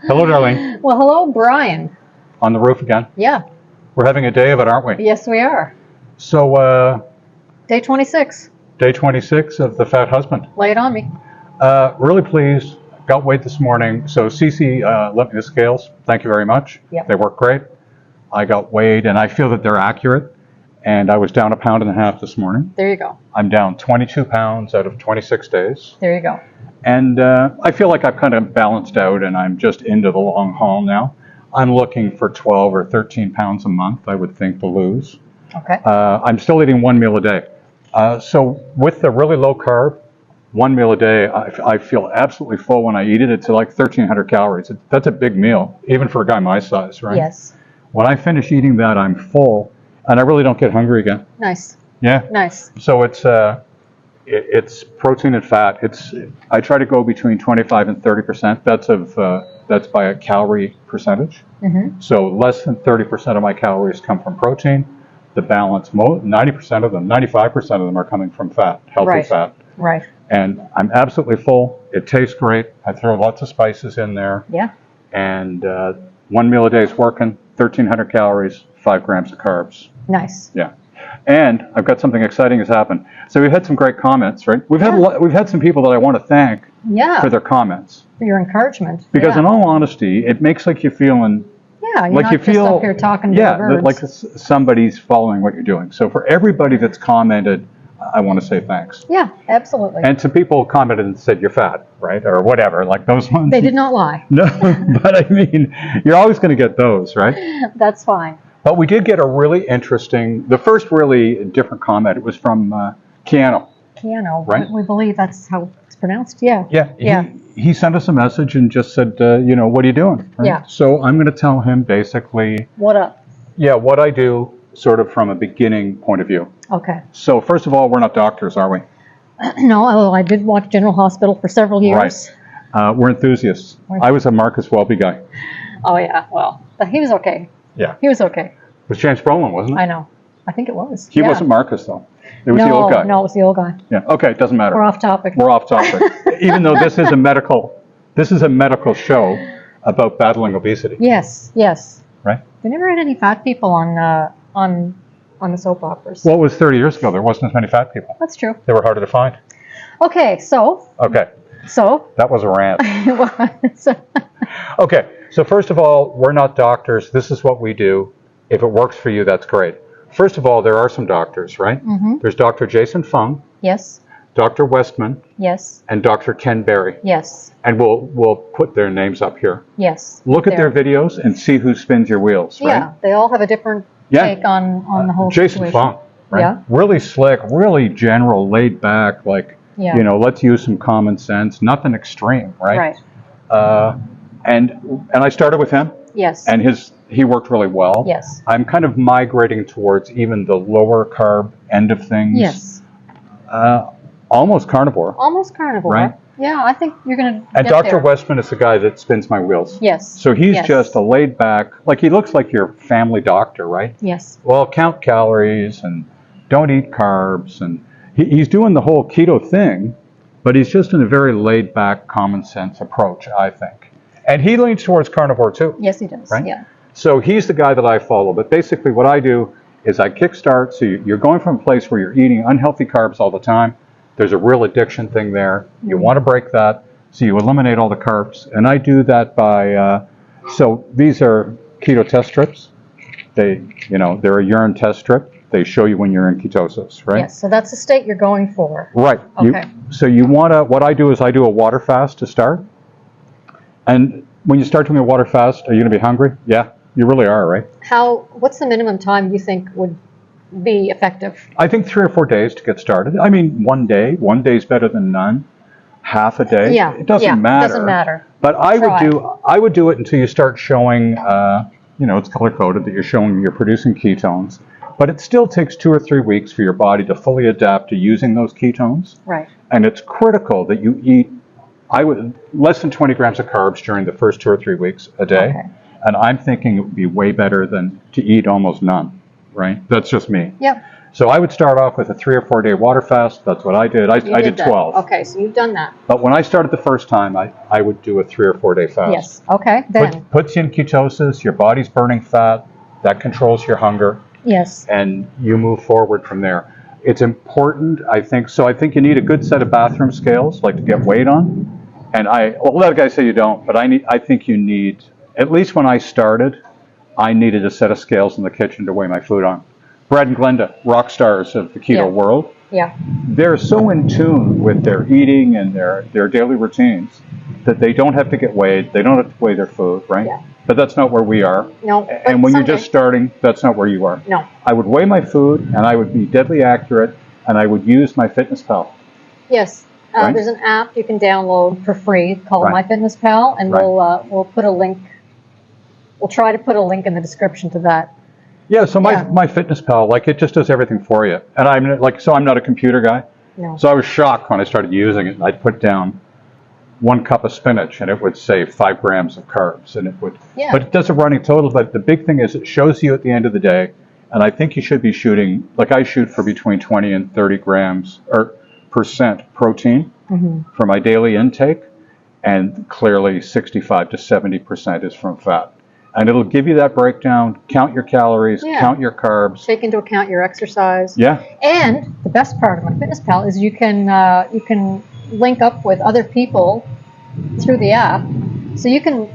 Hello, Darlene. Well, hello, Brian. On the roof again. Yeah. We're having a day of it, aren't we? Yes, we are. So, Day 26. day 26 of The Fat Husband. Lay it on me. Really pleased. Got weighed this morning. So, Cece lent me the scales. Thank you very much. Yep. They work great. I got weighed, and I feel that they're accurate. And I was down 1.5 pounds this morning. There you go. I'm down 22 pounds out of 26 days. There you go. And I feel like I've kind of balanced out, and I'm just into the long haul now. I'm looking for 12 or 13 pounds a month, I would think, to lose. Okay. I'm still eating 1 meal a day. So with the really low carb, 1 meal a day, I feel absolutely full when I eat it. It's like 1,300 calories. That's a big meal, even for a guy my size, right? Yes. When I finish eating that, I'm full, and I really don't get hungry again. Nice. Yeah. Nice. So it's protein and fat. I try to go between 25 and 30%. That's by a calorie percentage. Mm-hmm. So less than 30% of my calories come from protein. The balance, 90% of them, 95% of them are coming from fat, healthy Right. fat. Right. And I'm absolutely full. It tastes great. I throw lots of spices in there. Yeah. And 1 meal a day is working. 1,300 calories, 5 grams of carbs. Nice. Yeah. And I've got something exciting has happened. So we've had some great comments, right? We've had some people that I want to thank Yeah. for their comments. For your encouragement. Because yeah. in all honesty, it makes like you feeling Yeah, you're like not you just feel up here talking to yeah, the birds. like somebody's following what you're doing. So for everybody that's commented, I want to say thanks. Yeah, absolutely. And some people commented and said you're fat, right? Or whatever, like those ones. They did not lie. No, but I mean, you're always going to get those, right? That's fine. But we did get a really interesting, the first really different comment, it was from Keanu. Keanu. Right. We believe that's how it's pronounced. Yeah. Yeah. Yeah. He sent us a message and just said, what are you doing? Right? Yeah. So I'm going to tell him basically, What up? yeah, what I do sort of from a beginning point of view. Okay. So first of all, we're not doctors, are we? No, I did watch General Hospital for several years. Right. We're enthusiasts. I was a Marcus Welby guy. Oh, yeah. Well, but he was okay. Yeah. He was okay. It was James Brolin, wasn't it? I know. I think it was. He yeah. wasn't Marcus, though. It was the old guy. No, it was the old guy. Yeah. Okay, it doesn't matter. We're off topic. We're off topic. Even though this is a medical show about battling obesity. Yes, yes. Right? They never had any fat people on the soap operas. Well, it was 30 years ago. There wasn't as many fat people. That's true. They were harder to find. Okay, so Okay. That was a rant. Okay. So first of all, we're not doctors. This is what we do. If it works for you, that's great. First of all, there are some doctors, right? Mm-hmm. There's Dr. Jason Fung, Yes, Dr. Westman, yes, and Dr. Ken Berry. yes, And we'll put their names up here. yes. Look at There. their videos and see who spins your wheels, right? Yeah, they all have a different Yeah. take on the whole Jason situation. Fung, right? Yeah. Really slick, really general, laid back, like, Yeah. let's use some common sense, nothing extreme, right? Right. And I started with him, Yes. and he worked really well. Yes. I'm kind of migrating towards even the lower carb end of things. Yes. Almost carnivore. Almost carnivore. Right. Yeah, I think you're going to And get Dr. there. Westman is the guy that spins my wheels. Yes. So he's Yes. just a laid back, like he looks like your family doctor, right? Yes. Well, count calories and don't eat carbs. And he's doing the whole keto thing, but he's just in a very laid back, common sense approach, I think. And he leans towards carnivore too. Yes, he does. Right? Yeah. So he's the guy that I follow. But basically what I do is I kickstart. So you're going from a place where you're eating unhealthy carbs all the time. There's a real addiction thing there. You want to break that. So you eliminate all the carbs. And I do that by, so these are keto test strips. They're a urine test strip. They show you when you're in ketosis, right? Yes, so that's the state you're going for. Right. Okay. So you want to, what I do is I do a water fast to start. And when you start doing a water fast, are you going to be hungry? Yeah, you really are, right? What's the minimum time you think would be effective? I think 3 or 4 days to get started. I mean, one day's better than none. Half a day, Yeah. it doesn't yeah, matter. It doesn't matter. But I Try. would do it until you start showing, it's color coded that you're showing you're producing ketones. But it still takes 2 or 3 weeks for your body to fully adapt to using those ketones. Right. And it's critical that you eat, less than 20 grams of carbs during the first 2 or 3 weeks a day. Okay. And I'm thinking it would be way better than to eat almost none, right? That's just me. Yep. So I would start off with a 3 or 4 day water fast. That's what I did. I did that. 12. Okay, so you've done that. But when I started the first time, I would do a 3 or 4 day fast. Yes. Okay. Then. Puts you in ketosis, your body's burning fat, that controls your hunger, Yes. and you move forward from there. It's important, I think. So I think you need a good set of bathroom scales, like to get weight on. And a lot of guys say you don't, but I think you need, at least when I started, I needed a set of scales in the kitchen to weigh my food on. Brad and Glenda, rock stars of the keto world, Yeah. they're so in tune with their eating and their daily routines that they don't have to get weighed. They don't have to weigh their food, right? Yeah. But that's not where we are. No. And when you're just starting, that's not where you are. No. I would weigh my food, and I would be deadly accurate, and I would use my FitnessPal. Yes. Right. There's an app you can download for free called Right. MyFitnessPal, and Right. we'll put a link. We'll try to put a link in the description to that. Yeah, so my FitnessPal, like, it just does everything for you. And I'm not a computer guy. No. So I was shocked when I started using it. I'd put down 1 cup of spinach, and it would say 5 grams of carbs, and it would. Yeah. But it does a running total. But the big thing is, it shows you at the end of the day, and I think you should be shooting, like I shoot for between 20 and 30 grams or percent protein for my daily intake, and clearly 65 to 70% is from fat. And it'll give you that breakdown. Count your calories, Yeah. count your carbs. Take into account your exercise. Yeah. And the best part of MyFitnessPal is you can link up with other people through the app, so you can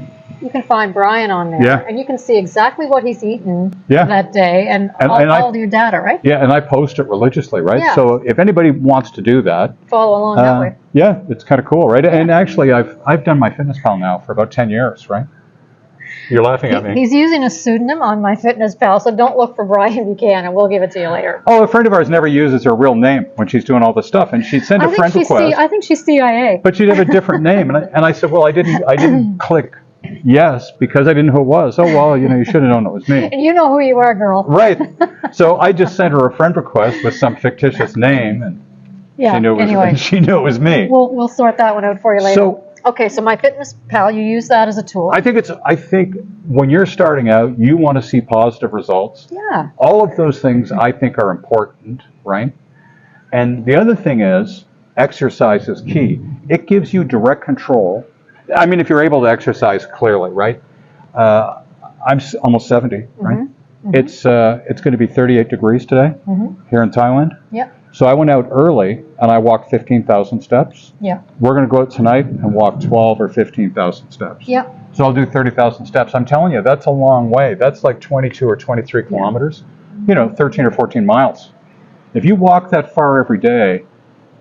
find Brian on there, Yeah. and you can see exactly what he's eaten Yeah. that day, and all your data, right? Yeah, and I post it religiously, right? Yeah. So if anybody wants to do that, Follow along that way. yeah, it's kind of cool, right? And actually, I've done my FitnessPal now for about 10 years, right? You're laughing at me. He's using a pseudonym on MyFitnessPal, so don't look for Brian Buchanan. We'll give it to you later. Oh, a friend of ours never uses her real name when she's doing all this stuff, and she'd send a friend request, I think she's CIA. but she'd have a different name, and I said, well, I didn't click yes because I didn't know who it was. Oh well, you should have known it was me. And you know who you are, girl. Right. So I just sent her a friend request with some fictitious name, and Yeah. she knew it was me. We'll sort that one out for you later. So okay, so MyFitnessPal, you use that as a tool. I think when you're starting out, you want to see positive results. Yeah. All of those things I think are important, right? And the other thing is, exercise is key. It gives you direct control. I mean, if you're able to exercise clearly, right? I'm almost 70, right? It's going to be 38 degrees today here in Thailand. Yep. So I went out early and I walked 15,000 steps. Yeah. We're going to go out tonight and walk 12 or 15,000 steps. Yep. So I'll do 30,000 steps. I'm telling you, that's a long way. That's like 22 or 23 kilometers, 13 or 14 miles. If you walk that far every day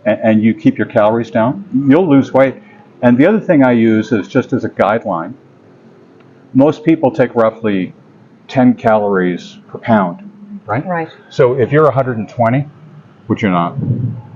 and you keep your calories down, you'll lose weight. And the other thing I use is just as a guideline. Most people take roughly 10 calories per pound, right? Right. So if you're 120, which you're not,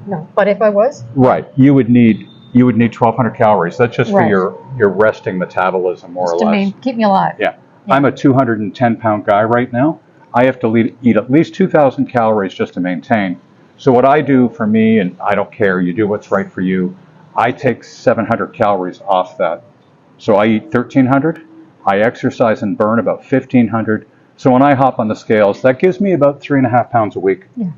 No, but if I was, right, you would need 1,200 calories. That's just for Right. your resting metabolism, more or just to less. keep me alive. Yeah. I'm a 210-pound guy right now. I have to eat at least 2,000 calories just to maintain. So what I do for me, and I don't care, you do what's right for you, I take 700 calories off that. So I eat 1,300, I exercise and burn about 1,500. So when I hop on the scales, that gives me about 3.5 pounds a week. Yeah.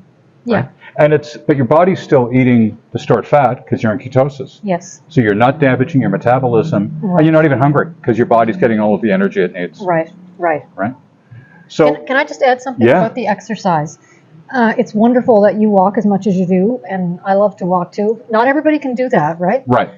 Yeah. Right? And but your body's still eating the stored fat because you're in ketosis. Yes. So you're not damaging your metabolism, Right. and you're not even hungry because your body's getting all of the energy it needs. Right. Right. Right? So Can I just add something Yeah. about the exercise? It's wonderful that you walk as much as you do, and I love to walk too. Not everybody can do that, right? right.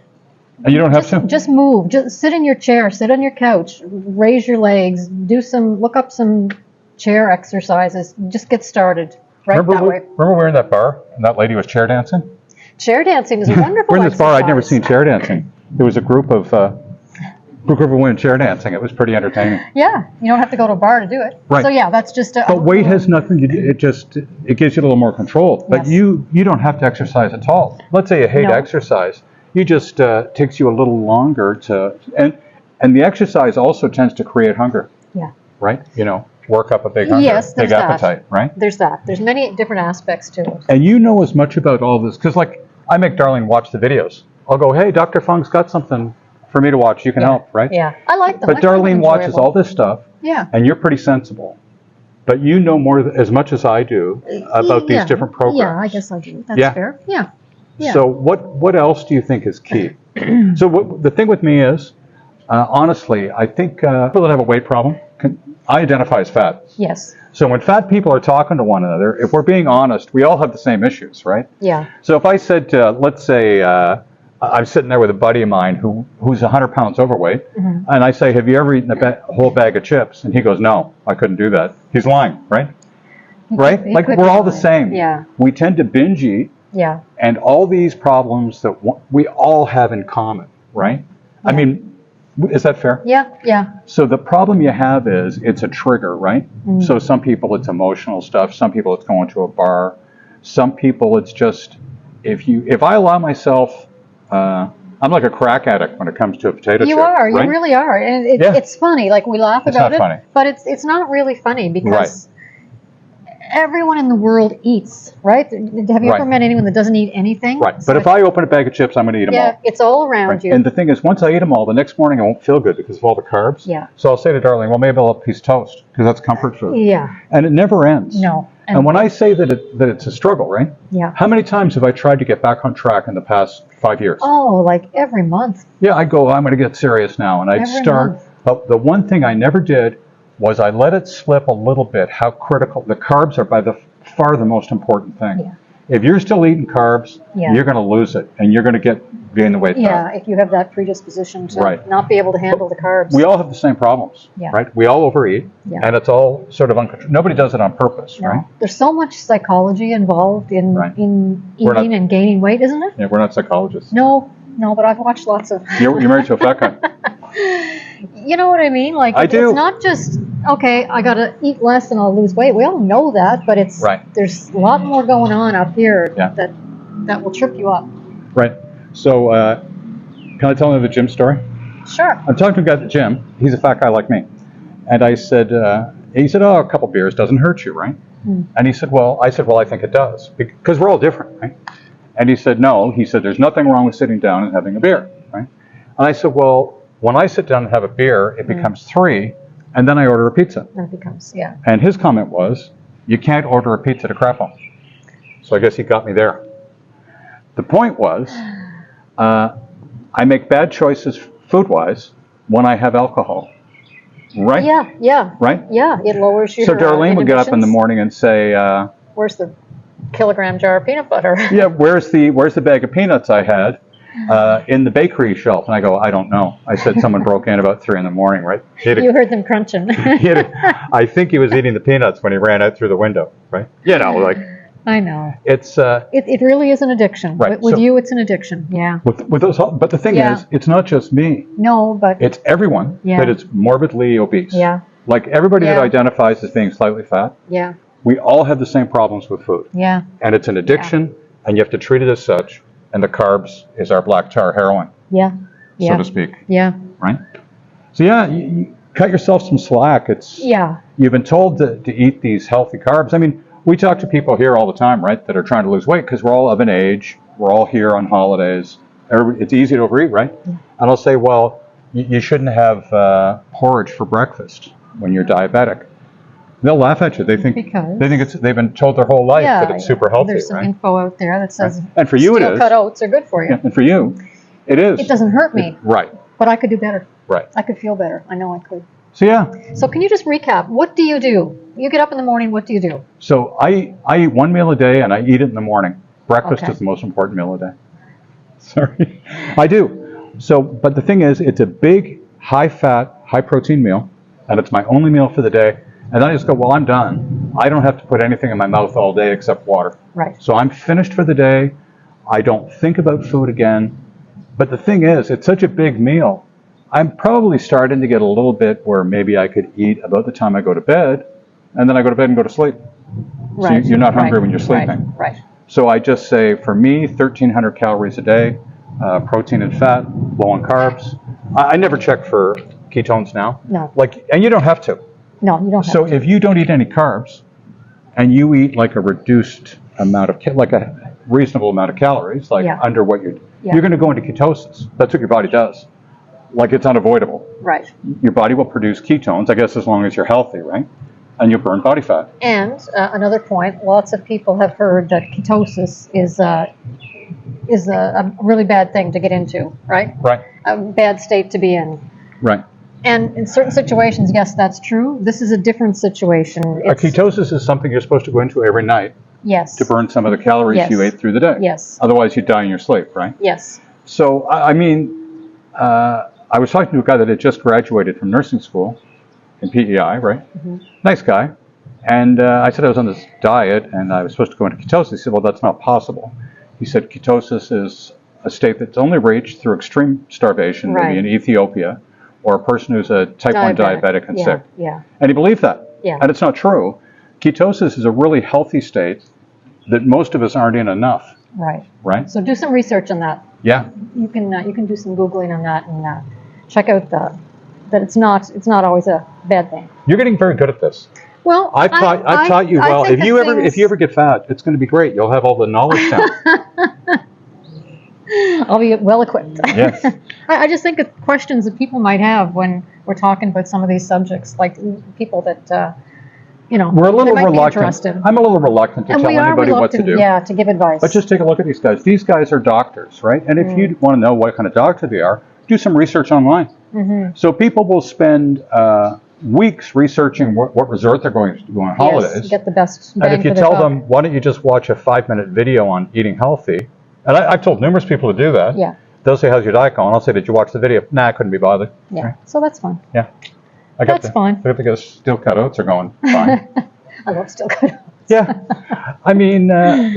And you don't have to? Just move. Just sit in your chair. Sit on your couch. Raise your legs. Look up some chair exercises. Just get started. Right Remember that way. we were in that bar and that lady was chair dancing? Chair dancing is a wonderful. We're in this bar. I'd never exercise. seen chair dancing. There was a group of women chair dancing. It was pretty entertaining. Yeah, you don't have to go to a bar to do it. Right. So yeah, that's just a. But weight has nothing to do. It gives you a little more control. But Yes. you don't have to exercise at all. Let's say you hate No. exercise. You just takes you a little longer to and the exercise also tends to create hunger. Yeah. Right. Work up a big hunger, Yes, big there's that. appetite. Right. There's that. There's many different aspects to it. And you know as much about all this because like I make Darlene watch the videos. I'll go, hey, Dr. Fung's got something for me to watch. You can help, right? Yeah, I like them. But I find them Darlene watches enjoyable. all this stuff, Yeah. and you're pretty sensible. but you know as much as I do about these different programs. Yeah, I guess I do. That's Yeah. fair. Yeah. Yeah. So what else do you think is key? So the thing with me is, honestly, I think people that have a weight problem, I identify as fat. Yes. So when fat people are talking to one another, if we're being honest, we all have the same issues, right? Yeah. So if I said, let's say, I'm sitting there with a buddy of mine who's 100 pounds overweight, and I say, have you ever eaten a whole bag of chips? And he goes, no, I couldn't do that. He's lying, right? Right? He Like could we're be all the lying. same. Yeah. We tend to binge eat, Yeah. and all these problems that we all have in common, right? I mean, is that fair? Yeah. Yeah. So the problem you have is it's a trigger, right? So some people it's emotional stuff. Some people it's going to a bar. Some people it's just if I allow myself, I'm like a crack addict when it comes to a potato chip. You are. right? You really are. And Yeah. it's funny. Like we laugh It's about not it, funny. but it's not really funny because everyone in the world eats, right? Have you ever Right. met anyone that doesn't eat anything? Right. It's But if like- I open a bag of chips, I'm going to eat them yeah, all. it's all around Right. you. And the thing is, once I eat them all, the next morning I won't feel good because of all the carbs. Yeah. So I'll say to Darlene, well, maybe I'll have a piece of toast because that's comfort food. Yeah. And it never ends. No. And when I say that it's a struggle, right? Yeah. How many times have I tried to get back on track in the past 5 years? Oh, like every month. Yeah, I go, I'm going to get serious now. And I'd Every start. month. But the one thing I never did was I let it slip a little bit how critical the carbs are by far the most important thing. Yeah. If you're still eating carbs, Yeah. you're going to lose it and you're going to gain the weight Yeah, back. if you have that predisposition to Right. not be able to handle the carbs. We all have the same problems, Yeah. right? We all overeat, Yeah. and it's all sort of uncontrolled. Nobody does it on purpose, No. right? There's so much psychology involved in Right. in We're not- eating and gaining weight, isn't it? Yeah, we're not psychologists. No, but I've watched lots of. You're married to a fat guy. You know what I mean? Like I do. It's not just okay. I gotta eat less and I'll lose weight. We all know that, but it's Right. There's a lot more going on up here Yeah. that will trip you up. Right. So, can I tell you the gym story? Sure. I'm talking to a guy at the gym. He's a fat guy like me. And I said, he said, oh, a couple beers doesn't hurt you, right? And he said, I think it does. Because we're all different, right? And he said, no. He said, there's nothing wrong with sitting down and having a beer, right? And I said, well, when I sit down and have a beer, it becomes 3, and then I order a pizza. That becomes And his comment was, you can't order a pizza to crap on. So I guess he got me there. The point was, I make bad choices food-wise when I have alcohol, right? Yeah. Right? Yeah. It lowers your. So Darlene would get up in the inhibitions. morning and say, Where's the kilogram jar of peanut butter? yeah, where's the bag of peanuts I had in the bakery shelf? And I go, I don't know. I said someone broke in about 3 in the morning, right? You heard them crunching. I think he was eating the peanuts when he ran out through the window, right? You know, like I know. it's It really is an addiction. Right, With so- you, it's an addiction. Yeah. with those. But the thing Yeah. is, it's not just me. No, but It's everyone Yeah. that is morbidly obese. yeah, Like everybody that Yeah. identifies as being slightly fat, yeah, we all have the same problems with food. yeah, And it's an addiction, and you have to treat it as such. And the carbs is our black tar heroin, yeah, so yeah, to speak, yeah, right? So yeah, you cut yourself some slack. yeah, You've been told to eat these healthy carbs. I mean, we talk to people here all the time, right, that are trying to lose weight because we're all of an age. We're all here on holidays. It's easy to overeat, right? And I'll say, well, you shouldn't have porridge for breakfast when you're diabetic. They'll laugh at you. They think Because- they've been told their whole life yeah. that it's super healthy, There's some right? info out there that says And for you it steel is. cut oats are good for you. Yeah, and for you, it is. It doesn't hurt me, Right, but I could do better. right. I could feel better. I know I could. So yeah, So can you just recap? What do? You get up in the morning. What do you do? so I eat one meal a day and I eat it in the morning. Breakfast Okay. is the most important meal a day. Sorry, I do. So, but the thing is, it's a big, high-fat, high-protein meal, and it's my only meal for the day. And then I just go, well, I'm done. I don't have to put anything in my mouth all day except water. Right. So I'm finished for the day. I don't think about food again. But the thing is, it's such a big meal. I'm probably starting to get a little bit where maybe I could eat about the time I go to bed, and then I go to bed and go to sleep. Right. you're not hungry right, when you're sleeping. Right. So I just say, for me, 1,300 calories a day, protein and fat, low on carbs. I never check for ketones now. No. And you don't have to. No, you don't have So to. if you don't eat any carbs, and you eat like a reduced amount of, like a reasonable amount of calories, like Yeah. under what Yeah. you're going to go into ketosis. That's what your body does. Like it's unavoidable. Right. Your body will produce ketones, I guess, as long as you're healthy, right? and you burn body fat. And another point, lots of people have heard that ketosis is a really bad thing to get into, right? Right. A bad state to be in. Right. And in certain situations, yes, that's true. This is a different situation. A ketosis is something you're supposed to go into every night Yes. to burn some of the calories Yes. you ate through the day. Yes. Otherwise, you die in your sleep, right? Yes. So, I mean, I was talking to a guy that had just graduated from nursing school in PEI, right? Mm-hmm. Nice guy. And I said I was on this diet and I was supposed to go into ketosis. He said, well, that's not possible. He said ketosis is a state that's only reached through extreme starvation, Right. maybe in Ethiopia, or a person who's a type 1 diabetic and yeah. sick. Yeah. And he believed that. Yeah. And it's not true. Ketosis is a really healthy state that most of us aren't in enough, Right. right? So do some research on that. Yeah. You can do some Googling on that and check out that it's not always a bad thing. You're getting very good at this. Well, I've taught you I well. think If you ever get fat, it's going to be great. You'll have all the knowledge down. I'll be well equipped. Yes. I just think of questions that people might have when we're talking about some of these subjects, like people that We're a little they might be reluctant. interested. I'm a little reluctant to And tell we are anybody what to reluctant, do. yeah, to give advice. But just take a look at these guys. These guys are doctors, right? And if you want to know what kind of doctor they are, do some research online. Mm-hmm. So people will spend weeks researching what resort they're going to go on holidays. Yes, get the best And bang if you for their tell buck. them, why don't you just watch a 5-minute video on eating healthy? And I've told numerous people to do that. Yeah. They'll say, how's your diet going? I'll say, did you watch the video? Nah, I couldn't be bothered. Yeah, Right? so that's fun. Yeah. That's fine. I got the steel cut oats are going fine. I love still good. Yeah. I mean,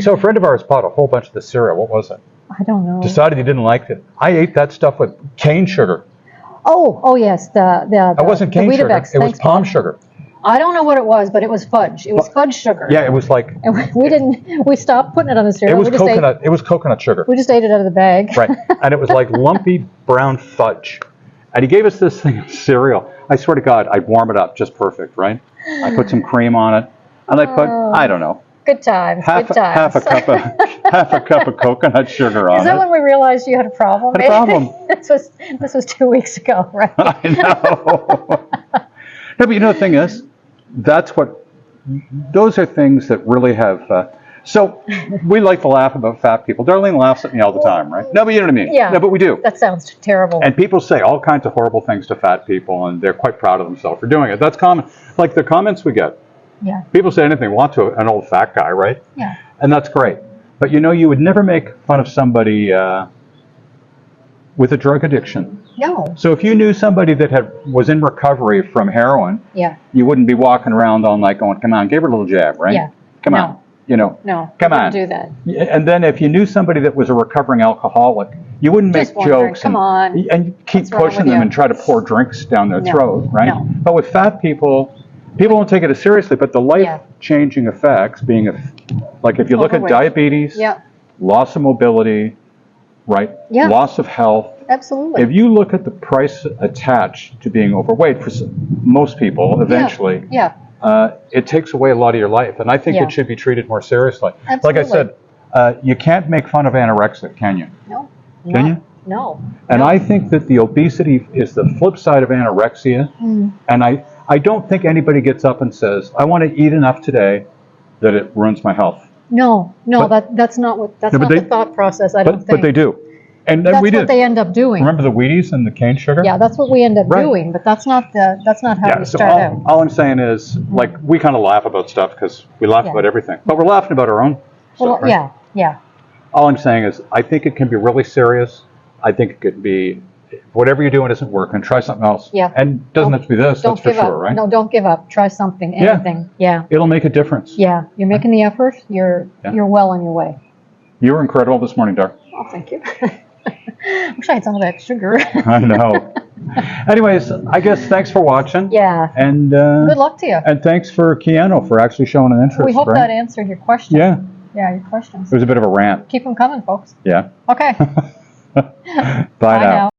so a friend of ours bought a whole bunch of the cereal. What was it? I don't know. Decided he didn't like it. I ate that stuff with cane sugar. Oh yes, the It wasn't cane sugar. Weetabix. It was Thanks, palm Bob. sugar. I don't know what it was, but it was fudge. It was fudge sugar. Yeah, it was like, And we stopped putting it on the it cereal. was we just coconut. It was coconut sugar. we just ate it out of the bag. Right. And it was like lumpy brown fudge. And he gave us this thing of cereal. I swear to God, I'd warm it up just perfect, right? I put some cream on it. And I put, I don't know, Good times. half good times. a cup of coconut sugar on Is that it. when we realized you had a problem? Had a problem. This was 2 weeks ago, right? I know. No, but you know the thing is, those are things that really have, so we like to laugh about fat people. Darlene laughs at me all the time, right? No, but you know what I mean. Yeah. No, but we do. That sounds terrible. And people say all kinds of horrible things to fat people, and they're quite proud of themselves for doing it. That's common. Like the comments we get. Yeah. People say anything they want to an old fat guy, right? Yeah. And that's great. But you would never make fun of somebody with a drug addiction. No. So if you knew somebody that was in recovery from heroin, Yeah. you wouldn't be walking around all night going, come on, give her a little jab, right? Yeah. Come No. on. You know. No. Come we on. wouldn't do that. And then if you knew somebody that was a recovering alcoholic, you wouldn't make Just wondering, jokes come on. and keep What's wrong pushing with them you? and try to pour drinks down their No. throat, right? No. But with fat people don't take it as seriously, but the life-changing effects being, like if you look at Overweight. diabetes, Yeah. loss of mobility, right? Yeah. Loss of health. Absolutely. If you look at the price attached to being overweight for most people, eventually, Yeah. it takes away a lot of your life, and I think Yeah. it should be treated more seriously. Absolutely. Like I said, you can't make fun of anorexic, can you? No. Can you? No. And No. I think that the obesity is the flip side of anorexia, and I don't think anybody gets up and says, I want to eat enough today that it ruins my health. No. That's not No, but not the thought process. I don't think. But they do. And That's we what did. they end up doing. Remember the Wheaties and the cane sugar? Yeah, that's what we end up Right. doing. But that's not how Yeah, we so start out. all I'm saying is, like, we kind of laugh about stuff because we laugh Yeah. about everything. But we're laughing about our own Well, stuff, right? yeah, yeah. All I'm saying is, I think it can be really serious. I think it could be, whatever you're doing isn't working, try something else. Yeah. And it doesn't have to be this, Don't that's for give sure, up. right? No, don't give up. Try something, Yeah. anything. Yeah. It'll make a difference. Yeah. You're making the effort. You're well on your way. You were incredible this morning, Dar. Oh, thank you. Wish I had some of that sugar. I know. Anyways, I guess thanks for watching. Yeah. And Good luck to you. And thanks for Keanu for actually showing an interest. We hope right? that answered your question. Yeah, Yeah, your questions. it was a bit of a rant. Keep them coming, folks. Yeah. Okay. Bye Bye now. now.